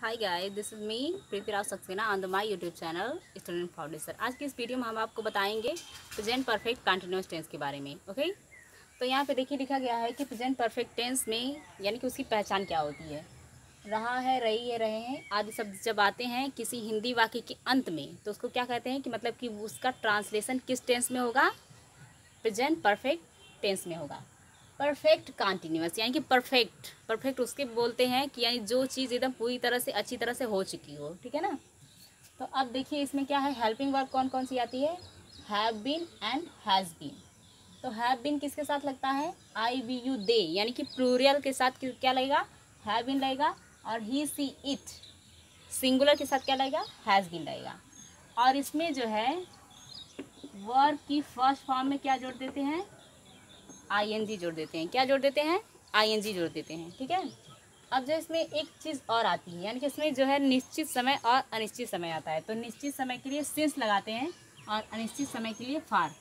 Hi guys, this is me Prithviraj Saxena on the my YouTube channel student foundation. आज की इस video में हम आपको बताएंगे प्रेजेंट परफेक्ट कंटिन्यूअस टेंस के बारे में। ओके, तो यहाँ पे देखिए लिखा गया है कि प्रेजेंट परफेक्ट टेंस में यानी कि उसकी पहचान क्या होती है। रहा है, रही है, रहे हैं आदि शब्द जब आते हैं किसी हिंदी वाक्य के अंत में तो उसको क्या कहते हैं कि मतलब कि उसका ट्रांसलेशन किस टेंस में होगा, प्रेजेंट परफेक्ट टेंस में होगा। परफेक्ट कंटिन्यूअस यानी कि परफेक्ट उसके बोलते हैं कि यानी जो चीज़ एकदम पूरी तरह से अच्छी तरह से हो चुकी हो। ठीक है ना। तो अब देखिए इसमें क्या है, हेल्पिंग वर्ब कौन कौन सी आती है, have been and has been. तो हैव बीन किसके साथ लगता है, आई वी यू दे, यानी कि प्लूरल के साथ क्या लगेगा, हैव बीन लगेगा। और ही सी इट सिंगुलर के साथ क्या लगेगा, हैज़ बीन लगेगा। और इसमें जो है वर्ब की फर्स्ट फॉर्म में क्या जोड़ देते हैं, आईएनजी जोड़ देते हैं। क्या जोड़ देते हैं, आईएनजी जोड़ देते हैं। ठीक है। अब जो इसमें एक चीज़ और आती है, यानी कि इसमें जो है निश्चित समय और अनिश्चित समय आता है। तो निश्चित समय के लिए सिंस लगाते हैं और अनिश्चित समय के लिए फार।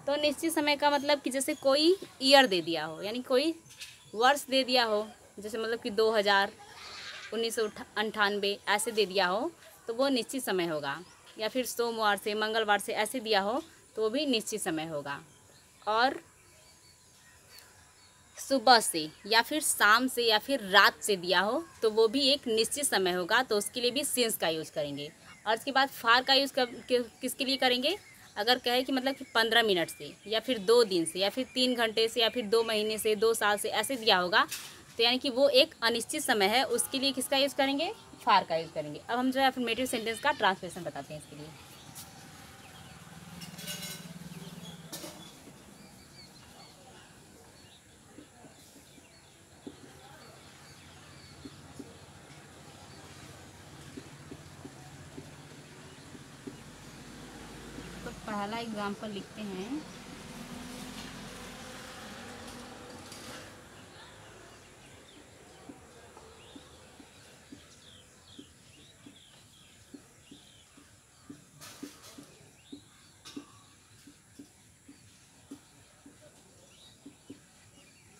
तो निश्चित समय का मतलब कि जैसे कोई ईयर दे दिया हो, यानी कोई वर्ष दे दिया हो, जैसे मतलब कि 2000, 1998 ऐसे दे दिया हो तो वो निश्चित समय होगा। या फिर सोमवार से, मंगलवार से ऐसे दिया हो तो वो भी निश्चित समय होगा। और सुबह से या फिर शाम से या फिर रात से दिया हो तो वो भी एक निश्चित समय होगा, तो उसके लिए भी सिंस का यूज़ करेंगे। और उसके बाद फार का यूज़ किसके लिए करेंगे, अगर कहे कि मतलब कि 15 मिनट से या फिर 2 दिन से या फिर 3 घंटे से या फिर 2 महीने से, 2 साल से ऐसे दिया होगा तो यानी कि वो एक अनिश्चित समय है, उसके लिए किसका यूज़ करेंगे, फार का यूज़ करेंगे। अब हम जो है अफर्मेटिव सेंटेंस का ट्रांसलेशन बताते हैं इसके लिए। तो पहला एग्जाम्पल लिखते हैं,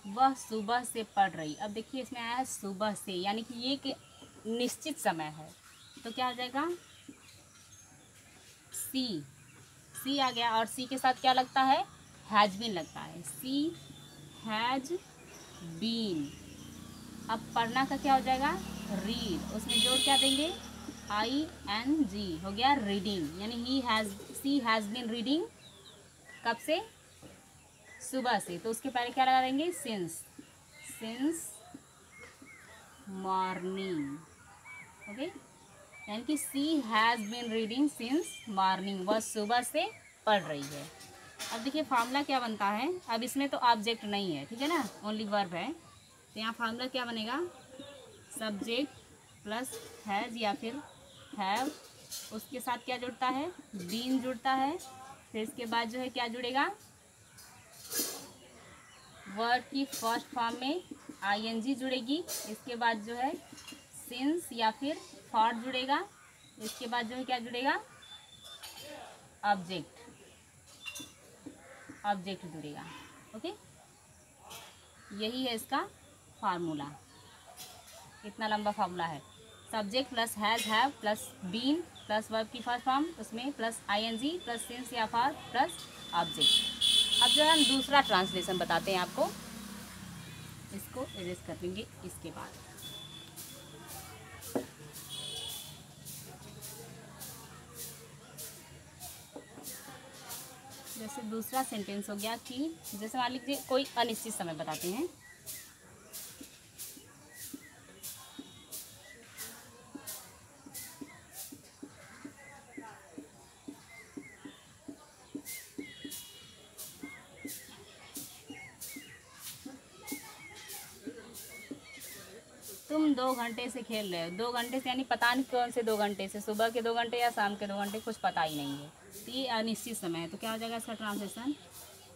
वह सुबह से पढ़ रही। अब देखिए इसमें आया है सुबह से, यानी कि ये कि निश्चित समय है। तो क्या हो जाएगा, सी, सी आ गया। और सी के साथ क्या लगता है, हैज बीन लगता है। सी हैज बीन। अब पढ़ना का क्या हो जाएगा, रीड। उसमें जोड़ क्या देंगे, आई एन जी, हो गया रीडिंग। यानी सी हैज बीन रीडिंग, कब से, सुबह से। तो उसके पहले क्या लगा देंगे, सिंस मॉर्निंग। ओके, यानी कि she has been reading since morning, वह सुबह से पढ़ रही है। अब देखिए फार्मूला क्या बनता है। अब इसमें तो ऑब्जेक्ट नहीं है, ठीक है ना, ओनली वर्ब है। तो यहाँ फार्मूला क्या बनेगा, सब्जेक्ट प्लस हैज़ या फिर हैव, उसके साथ क्या जुड़ता है, बीन जुड़ता है। फिर इसके बाद जो है क्या जुड़ेगा, वर्ब की फर्स्ट फॉर्म में आईएनजी जुड़ेगी। इसके बाद जो है सिंस या फिर फॉर जुड़ेगा। इसके बाद जो है क्या जुड़ेगा, ऑब्जेक्ट जुड़ेगा। ओके, यही है इसका फार्मूला। इतना लंबा फार्मूला है, subject plus has have plus been plus verb की फर्स्ट फॉर्म, उसमें प्लस आईएनजी प्लस सिंस या फॉर प्लस ऑब्जेक्ट। अब जो है हम दूसरा ट्रांसलेशन बताते हैं आपको, इसको इरेज कर देंगे इसके बाद। जैसे दूसरा सेंटेंस हो गया कि जैसे मान लीजिए कोई अनिश्चित समय बताते हैं। तुम 2 घंटे से खेल रहे हो, 2 घंटे से यानी पता नहीं कौन से 2 घंटे से, सुबह के 2 घंटे या शाम के 2 घंटे, कुछ पता ही नहीं है। तो ये अनिश्चित समय है। तो क्या हो जाएगा इसका ट्रांसलेशन,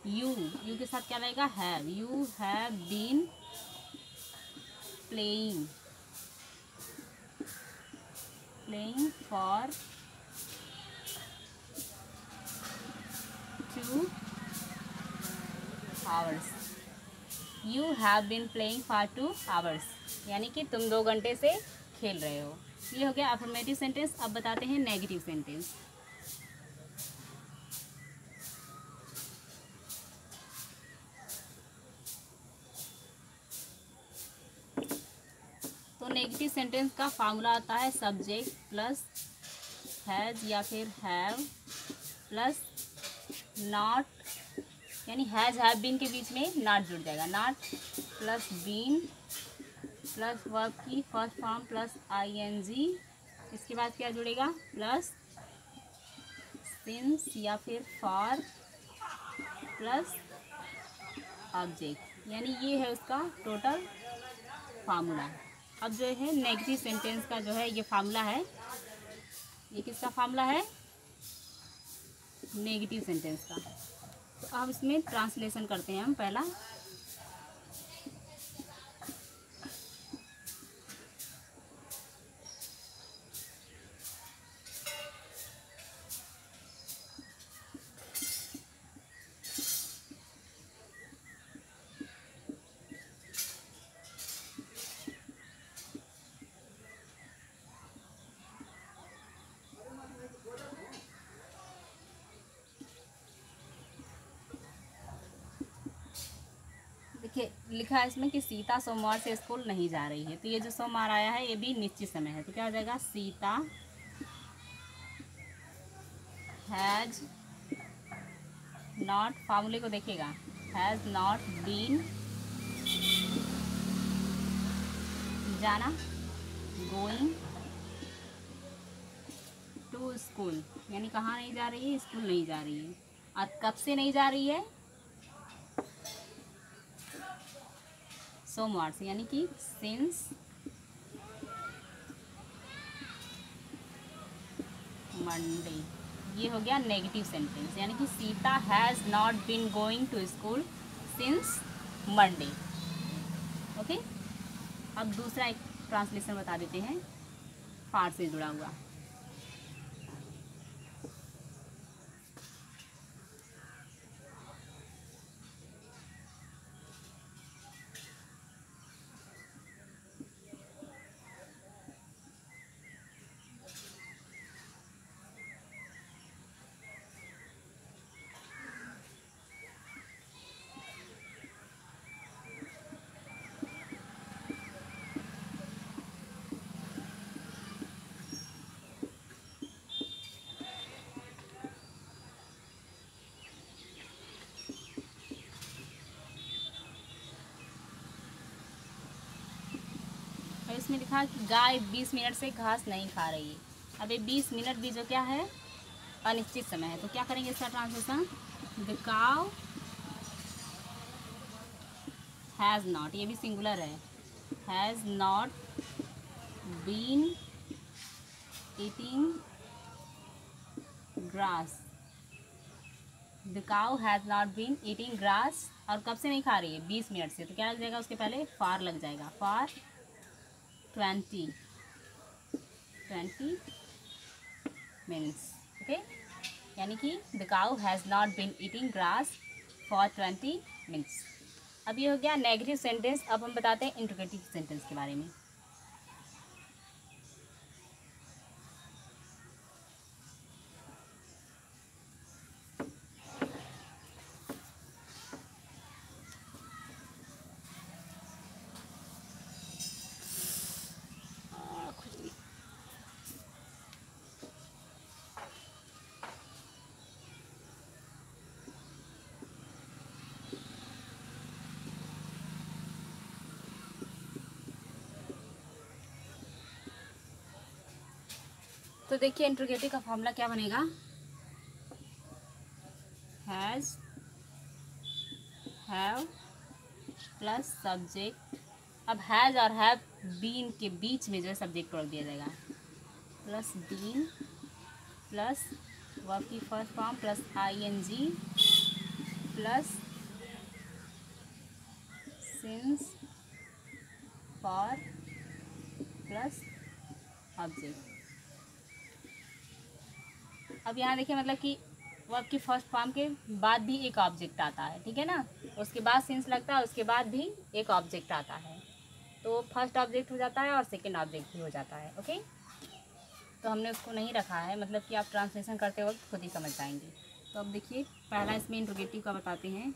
यू के साथ क्या लगेगा, have. You have been playing for 2 hours. You have been playing for 2 hours, यानी कि तुम 2 घंटे से खेल रहे हो। ये हो गया अफर्मेटिव सेंटेंस। अब बताते हैं नेगेटिव सेंटेंस। तो नेगेटिव सेंटेंस का फार्मूला आता है सब्जेक्ट प्लस हैज या फिर हैव प्लस नॉट, यानी हैज हैव बीन के बीच में नॉट जुड़ जाएगा, not plus been plus verb की फर्स्ट फॉर्म प्लस आईएनजी, इसके बाद क्या जुड़ेगा प्लस सिंस या फिर फॉर प्लस ऑब्जेक्ट, यानी ये है उसका टोटल फार्मूला। अब जो है नेगेटिव सेंटेंस का जो है ये फार्मूला है, ये किसका फार्मूला है, नेगेटिव सेंटेंस का। तो अब इसमें ट्रांसलेशन करते हैं हम पहला। देखिए लिखा है इसमें कि सीता सोमवार से स्कूल नहीं जा रही है, तो ये जो सोमवार आया है ये भी निश्चित समय है, तो क्या हो जाएगा सीता हैज नॉट, फार्मूले को देखिएगा, हैज नॉट बीन जाना गोइंग टू स्कूल, यानी कहाँ नहीं जा रही है, स्कूल नहीं जा रही है। और कब से नहीं जा रही है, सोमवार से, यानी कि सिंस मंडे। ये हो गया नेगेटिव सेंटेंस, यानी कि Sita has not been going to school since Monday. Okay, अब दूसरा एक ट्रांसलेशन बता देते हैं फॉर से जुड़ा हुआ। इसमें लिखा कि गाय 20 मिनट से घास नहीं खा रही है। अब ये 20 मिनट भी जो क्या है अनिश्चित समय है, तो क्या करेंगे इसका translation, the cow has not, ये भी सिंगुलर है, has not been eating grass, the cow has not been eating grass, और कब से नहीं खा रही है 20 मिनट से, तो क्या लग जाएगा उसके पहले फॉर लग जाएगा, फॉर 20 मिनट्स। ओके, यानी कि the cow has not been eating grass for 20 minutes. अब ये हो गया नेगेटिव सेंटेंस। अब हम बताते हैं इंट्रोगेटिव सेंटेंस के बारे में। तो देखिए इंट्रोगेटिव का फॉर्मूला क्या बनेगा, हैज़ हैव प्लस सब्जेक्ट। अब हैज़ और हैव बीन के बीच में जो है सब्जेक्ट रख दिया जाएगा, प्लस बीन प्लस वर्ब की first form plus ING plus since for plus object. अब यहाँ देखिए मतलब कि वर्ब की फर्स्ट फॉर्म के बाद भी एक ऑब्जेक्ट आता है, ठीक है ना, उसके बाद सिंस लगता है, उसके बाद भी एक ऑब्जेक्ट आता है, तो फर्स्ट ऑब्जेक्ट हो जाता है और सेकंड ऑब्जेक्ट भी हो जाता है। ओके, तो हमने उसको नहीं रखा है, मतलब कि आप ट्रांसलेशन करते वक्त खुद ही समझ जाएंगे। तो अब देखिए पहला इसमें इंट्रोगेटिव का बताते हैं।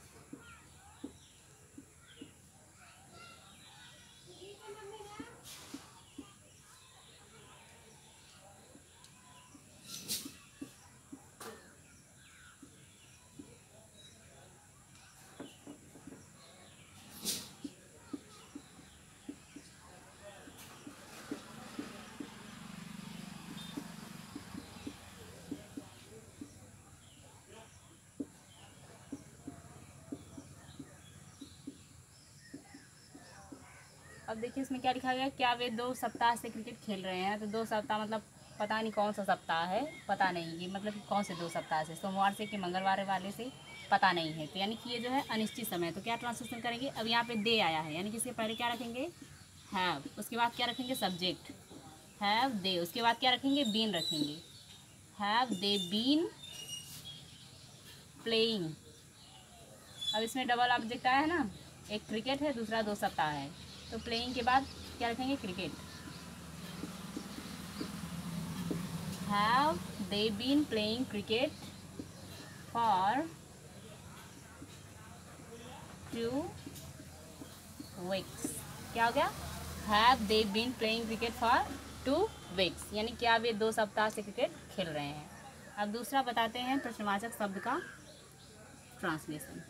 अब देखिए इसमें क्या लिखा गया, क्या वे 2 सप्ताह से क्रिकेट खेल रहे हैं। तो 2 सप्ताह मतलब पता नहीं कौन सा सप्ताह है, पता नहीं ये मतलब कि कौन से 2 सप्ताह से, सोमवार से कि मंगलवार वाले से, पता नहीं है। तो यानी कि ये जो है अनिश्चित समय है। तो क्या ट्रांसलेशन करेंगे, अब यहाँ पे दे आया है, यानी कि इसके पहले क्या रखेंगे, हैव, उसके बाद क्या रखेंगे, सब्जेक्ट हैव दे, उसके बाद क्या रखेंगे, बीन रखेंगे, हैव दे बीन प्लेइंग। अब इसमें डबल ऑब्जेक्ट आया है ना, एक क्रिकेट है, दूसरा 2 सप्ताह है। तो प्लेइंग के बाद क्या रखेंगे, cricket. Have they been playing cricket for 2 weeks. क्या हो गया, have they been playing cricket for 2 weeks, यानी कि अब ये 2 सप्ताह से क्रिकेट खेल रहे हैं। अब दूसरा बताते हैं प्रश्नवाचक शब्द का ट्रांसलेशन।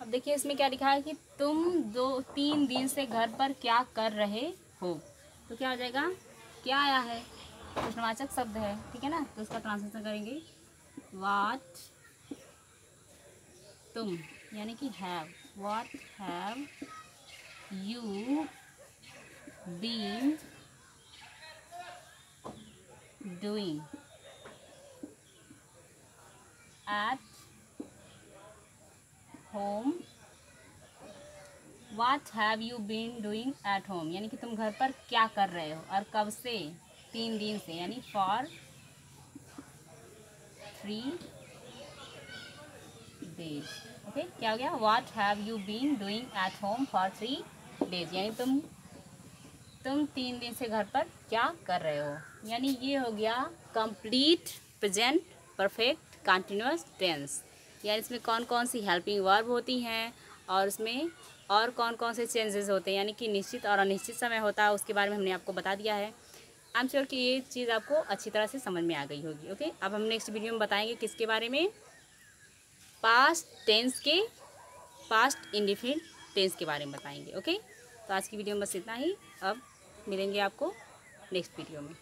अब देखिए इसमें क्या लिखा है कि तुम 2-3 दिन से घर पर क्या कर रहे हो। तो क्या हो जाएगा, क्या आया है, प्रश्नवाचक शब्द है, ठीक है ना। तो उसका ट्रांसलेशन करेंगे, व्हाट तुम, यानी कि have, what have you been doing at home. What have you been doing at home, यानी कि तुम घर पर क्या कर रहे हो, और कब से, 3 दिन से, यानी for 3 days। ओके, क्या हो गया, What have you been doing at home for 3 days, यानी तुम 3 दिन से घर पर क्या कर रहे हो। यानी ये हो गया complete present perfect continuous tense. यानी इसमें कौन कौन सी हेल्पिंग वर्ब होती हैं, और उसमें और कौन कौन से चेंजेस होते हैं, यानी कि निश्चित और अनिश्चित समय होता है, उसके बारे में हमने आपको बता दिया है। आई एम श्योर कि ये चीज़ आपको अच्छी तरह से समझ में आ गई होगी। ओके, अब हम नेक्स्ट वीडियो में बताएंगे किसके बारे में, पास्ट टेंस के, पास्ट इंडेफिनिट टेंस के बारे में बताएंगे। ओके, तो आज की वीडियो में बस इतना ही, अब मिलेंगे आपको नेक्स्ट वीडियो में।